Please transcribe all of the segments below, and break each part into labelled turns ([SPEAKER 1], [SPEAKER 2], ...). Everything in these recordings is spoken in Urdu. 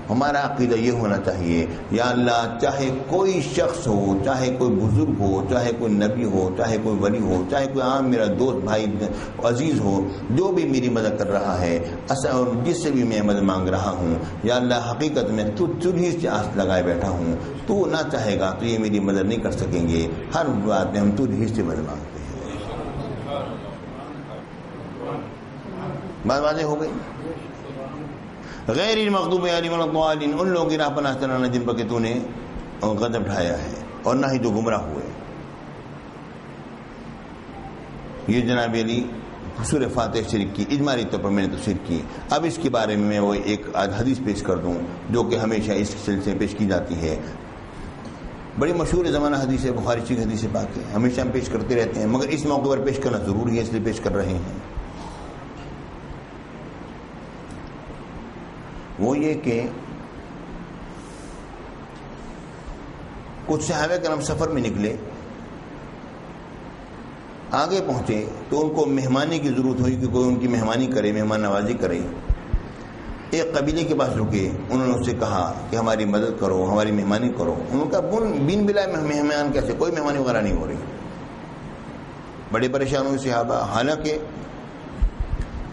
[SPEAKER 1] ہمارا عقیدہ یہ ہونا چاہیے، یا اللہ چاہے کوئی شخص ہو، چاہے کوئی بزرگ ہو، چاہے کوئی نبی ہو، چاہے کوئی ولی ہو، چاہے کوئی عام میرا دوست بھائی عزیز ہو، جو بھی میری مدد کر رہا ہے، جس سے بھی میں مدد مانگ رہا ہوں، یا اللہ حقیقت میں تجھی سے آس لگائے بیٹھا ہوں، تو نہ چاہے گا تو یہ میری مدد نہیں کر سکیں گے، ہر بات میں ہم تجھی سے مدد مانگتے ہیں۔ بات واضح ہو گئی؟ غیر المغضوب علیہم ولا الضالین، ان لوگوں کی راہ پر نہ چلانا جن پر کہ تو نے غضب ڈھایا ہے، اور نہ ہی جو گمراہ ہوئے۔ یہ جناب علی سورہ فاتحہ شریف کی اجمالی طور پر میں نے تفسیر کی۔ اب اس کے بارے میں وہ ایک حدیث پیش کر دوں جو کہ ہمیشہ اس سلسلے میں پیش کی جاتی ہے، بڑی مشہور زمانہ حدیث ہے، بخاری شریف حدیث پاک ہے، ہمیشہ ہم پیش کرتے رہتے ہیں، مگر اس موقع پر پیش کرنا ضروری ہے، اس لیے پیش کر رہے ہیں۔ وہ یہ کہ کچھ صحابہ کرام سفر میں نکلے، آگے پہنچے تو ان کو مہمانی کی ضرورت ہوئی کہ کوئی ان کی مہمانی کرے، مہمان نوازی کرے۔ ایک قبیلے کے پاس رکے، انہوں نے اس سے کہا کہ ہماری مدد کرو، ہماری مہمانی کرو۔ انہوں نے کہا بن بلا مہمان کیسے، کوئی مہمانی وغیرہ نہیں ہو رہی۔ بڑے پریشان ہوئے صحابہ، حالانکہ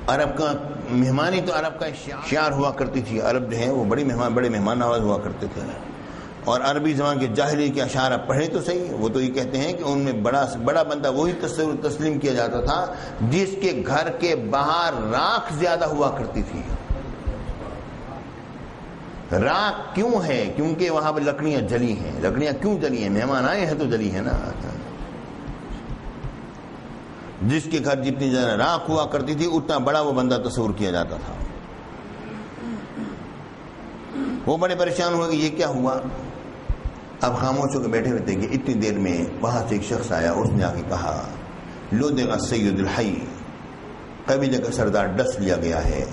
[SPEAKER 1] عرب کا مہمانی تو عرب کا شعار ہوا کرتی تھی، عرب جو ہے وہ بڑے مہمان نواز ہوا کرتے تھے، اور عربی زبان کے جاہلی کے اشعار آپ پڑھیں تو صحیح، وہ تو یہ کہتے ہیں کہ ان میں بڑا بندہ وہی تسلیم کیا جاتا تھا جس کے گھر کے باہر راکھ زیادہ ہوا کرتی تھی۔ راکھ کیوں ہے؟ کیونکہ وہاں پہ لکڑیاں جلی ہیں۔ لکڑیاں کیوں جلی ہیں؟ مہمان آئے ہیں تو جلی ہے نا۔ جس کے گھر جتنی زیادہ راکھ ہوا کرتی تھی اتنا بڑا وہ بندہ تصور کیا جاتا تھا۔ وہ بڑے پریشان ہوئے کہ یہ کیا ہوا۔ اب خاموش ہو کے بیٹھے ہوئے تھے کہ اتنی دیر میں وہاں سے ایک شخص آیا، اس نے آ کے کہا لودغ السید الحی، قبیلے کا سردار ڈس لیا گیا ہے،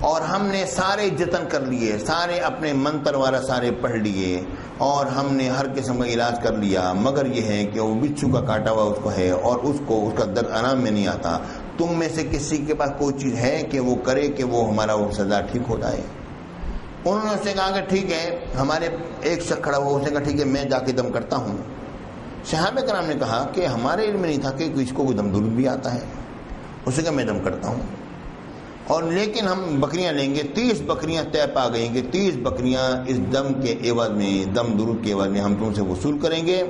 [SPEAKER 1] اور ہم نے سارے جتن کر لیے، سارے اپنے منتر والا سارے پڑھ لیے، اور ہم نے ہر قسم کا علاج کر لیا، مگر یہ ہے کہ وہ بچھو کا کاٹا ہوا اس کو ہے، اور اس کا درد آرام میں نہیں آتا۔ تم میں سے کسی کے پاس کوئی چیز ہے کہ وہ کرے کہ وہ ہمارا وہ سردار ٹھیک ہو جائے؟ انہوں نے اس سے کہا کہ ٹھیک ہے، ہمارے ایک شخص کھڑا ہوا، اس نے کہا ٹھیک ہے میں جا کے دم کرتا ہوں۔ صحابہ کرام نے کہا کہ ہمارے علم میں نہیں تھا کہ اس کو کوئی دم درود بھی آتا ہے۔ اس نے کہا میں دم کرتا ہوں، اور لیکن ہم بکریاں لیں گے، 30 بکریاں طے پا گئیں گے، 30 بکریاں اس دم کے عوض میں، دم درود کے عوض میں ہم تم سے وصول کریں گے،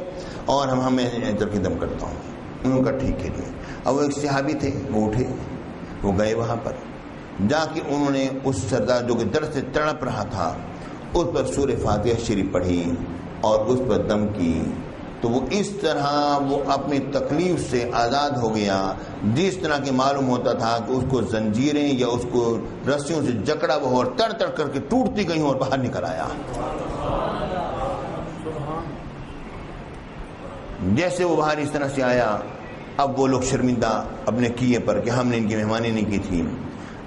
[SPEAKER 1] اور ہمیں جب کے دم کرتا ہوں۔ انہوں نے کہا ٹھیک ہے جی۔ اب وہ ایک صحابی تھے، وہ اٹھے، وہ گئے وہاں پر، جا کے انہوں نے اس سردار جو کہ درد سے تڑپ رہا تھا اس پر سورہ فاتحہ شریف پڑھی اور اس پر دم کی، تو وہ اس طرح وہ اپنی تکلیف سے آزاد ہو گیا جس طرح کہ معلوم ہوتا تھا کہ اس کو زنجیریں یا اس کو رسیوں سے جکڑا ہوا اور تڑ تڑ کر کے ٹوٹتی گئی اور باہر نکل آیا۔ جیسے وہ باہر اس طرح سے آیا، اب وہ لوگ شرمندہ اپنے کیے پر کہ ہم نے ان کی مہمانی نہیں کی تھی۔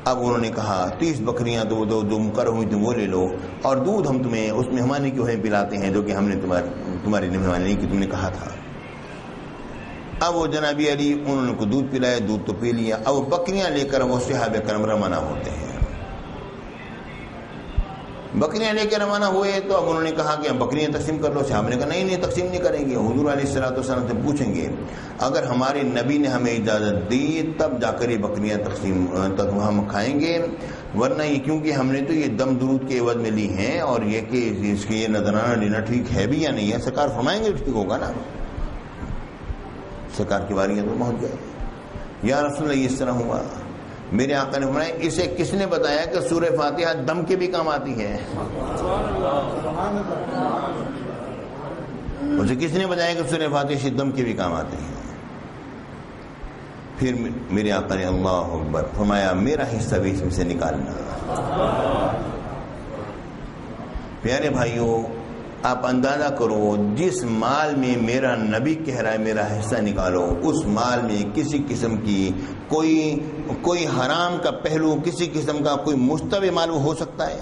[SPEAKER 1] اب انہوں نے کہا 30 بکریاں جو مقرر ہوئی تھیں وہ لے لو، اور دودھ ہم تمہیں اس مہمانی کی پلاتے ہیں جو کہ ہم نے تمہاری مہمانی نہیں کی، تم نے کہا تھا۔ اب وہ جناب علی انہوں نے کو دودھ پلایا، دودھ تو پی لیا۔ اب وہ بکریاں لے کر وہ صحابہ کرام روانہ ہوتے ہیں۔ بکریاں لے کے روانہ ہوئے تو اب انہوں نے کہا کہ بکریاں تقسیم کر لو۔ صحابہ نے کہا نہیں تقسیم نہیں کریں گے، حضور علیہ الصلوۃ سے پوچھیں گے، اگر ہمارے نبی نے ہمیں اجازت دی تب جا کر یہ بکریاں تقسیم تک ہم کھائیں گے، ورنہ یہ کیونکہ ہم نے تو یہ دم درود کے عوض میں لی ہیں، اور یہ کہ اس کے یہ نذرانہ لینا ٹھیک ہے بھی یا نہیں ہے، سرکار فرمائیں گے ٹھیک ہوگا نا۔ سرکار کی باریاں تو پہنچ گئے، یا رسول اللہ اس طرح ہوا۔ میرے آقا نے فرمایا اسے کس نے بتایا کہ سورہ فاتحہ دم کے بھی کام آتی ہے؟ اسے کس نے بتایا کہ سورہ فاتحہ دم کے بھی کام آتی ہے؟ پھر میرے آقا نے اللہ اکبر فرمایا میرا حصہ بھی اس میں سے نکالنا۔ پیارے بھائیوں، آپ اندازہ کرو جس مال میں میرا نبی کہہ رہا ہے میرا حصہ نکالو، اس مال میں کسی قسم کی کوئی حرام کا پہلو، کسی قسم کا کوئی مشتبہ مال ہو سکتا ہے؟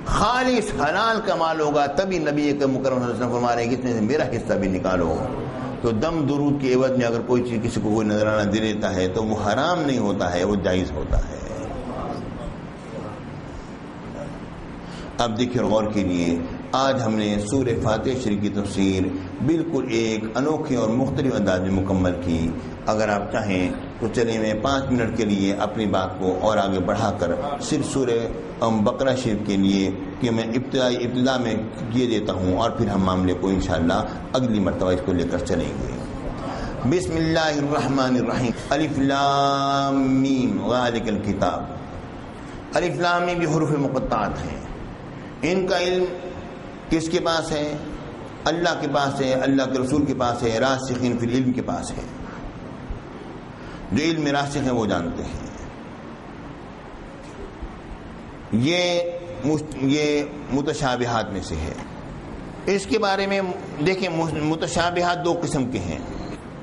[SPEAKER 1] خالص حلال کا مال ہوگا تبھی نبی مکرم صلی اللہ علیہ وسلم فرما رہے ہیں کہ اس میں سے میرا حصہ بھی نکالو۔ تو دم درود کے عوض میں اگر کوئی چیز کسی کو کوئی نذرانہ دے دیتا ہے تو وہ حرام نہیں ہوتا ہے، وہ جائز ہوتا ہے۔ اب دیکھیے غور کیجیے، آج ہم نے سورہ فاتحہ شریف کی تفسیر بالکل ایک انوکھے اور مختلف انداز میں مکمل کی۔ اگر آپ چاہیں تو چلیں میں 5 منٹ کے لیے اپنی بات کو اور آگے بڑھا کر صرف سورہ بقرہ شریف کے لیے کہ میں ابتدا میں کیے دیتا ہوں، اور پھر ہم معاملے کو انشاءاللہ اگلی مرتبہ اس کو لے کر چلیں گے۔ بسم اللہ الرحمن الرحیم، الف لام میم ذالک الکتاب۔ الف لام میم بھی حروف مقطعات ہیں، ان کا علم کس کے پاس ہے؟ اللہ کے پاس ہے، اللہ کے رسول کے پاس ہے، راسخین فی العلم کے پاس ہے۔ جو علم راسخ ہے وہ جانتے ہیں۔ یہ متشابہات میں سے ہے۔ اس کے بارے میں دیکھیں، متشابہات 2 قسم کے ہیں۔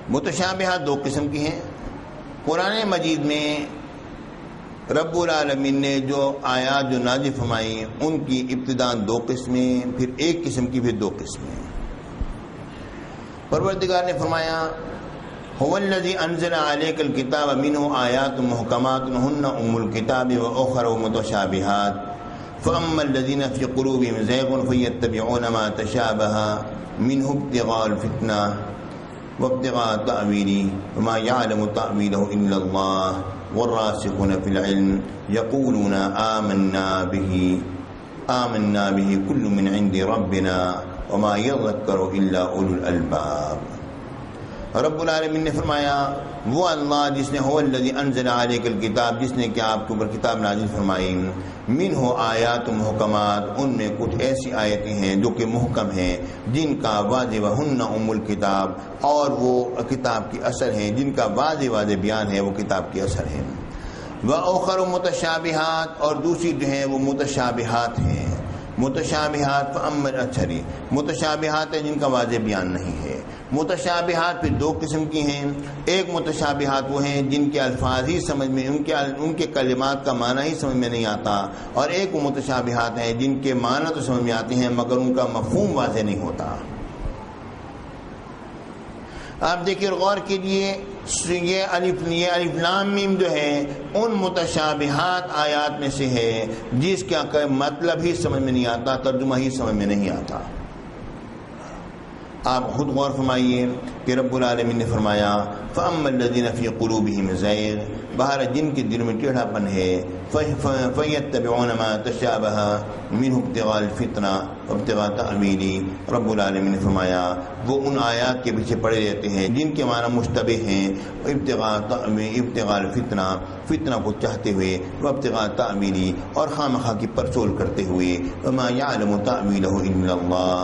[SPEAKER 1] متشابہات 2 قسم کی ہیں۔ قرآن مجید میں رب العالمین نے جو آیات جو نازل فرمائی ان کی ابتداءً 2 قسمیں، پھر ایک قسم کی پھر 2 قسمیں۔ پروردگار نے فرمایا هو الذی انزل علیک الکتاب منہ آیات محکمات ہن ام الکتاب واخر متشابہات فاما الذین فی قلوبہم زیغ فیتبعون ما تشابہ منہ ابتغاء الفتنہ وابتغاء تأویلہ وما یعلم تأویلہ الا اللہ والراسخون فی العلم یقولون آمنا به کل من عند ربنا وما یذکر الا اولو الالباب۔ رب العالمین نے فرمایا وہ اللہ جس نے هو الذی انزل علیک الکتاب، جس نے کہ آپ کے اوپر کتاب نازل فرمائی، منہ آیات محکمات، ان میں کچھ ایسی آیتیں ہیں جو کہ محکم ہیں، جن کا واضح وہن ام الکتاب، اور وہ کتاب کی اثر ہیں، جن کا واضح بیان ہے وہ کتاب کی اثر ہے۔ وآخر متشابہات، اور دوسری جو ہیں وہ متشابہات ہیں۔ متشابہات متشابہات ہیں جن کا واضح بیان نہیں ہے۔ متشابہات پھر 2 قسم کی ہیں۔ ایک متشابہات وہ ہیں جن کے الفاظ ہی سمجھ میں، ان کے کلمات کا معنی ہی سمجھ میں نہیں آتا، اور ایک وہ متشابہات ہیں جن کے معنی تو سمجھ میں آتے ہیں مگر ان کا مفہوم واضح نہیں ہوتا۔ آپ دیکھیے غور کیجیے، یہ الف لام میم جو ہے ان متشابہات آیات میں سے ہے جس کا مطلب ہی سمجھ میں نہیں آتا، ترجمہ ہی سمجھ میں نہیں آتا۔ آپ خود غور فرمائیے کہ رب العالمین نے فرمایا فَأَمَّا الَّذِينَ فِي قُلُوبِهِمْ زَيْغٌ، بہر جن کے دل میں ٹیڑھا پن ہے، فَيَتَّبِعُونَ مَا تَشَابَهَ مِنْهُ ابْتِغَاءَ الْفِتْنَةِ وَابْتِغَاءَ تَأْوِيلِهِ۔ رب العالمین نے فرمایا وہ ان آیات کے پیچھے پڑے رہتے ہیں جن کے معنی مشتبہ ہیں، ابتغاء الفتنہ، فتنہ کو چاہتے ہوئے، وابتغاء تأویلہ، اور خواہ مخواہ کی پرسول کرتے ہوئے، وما یعلم تأویلہ الا اللہ،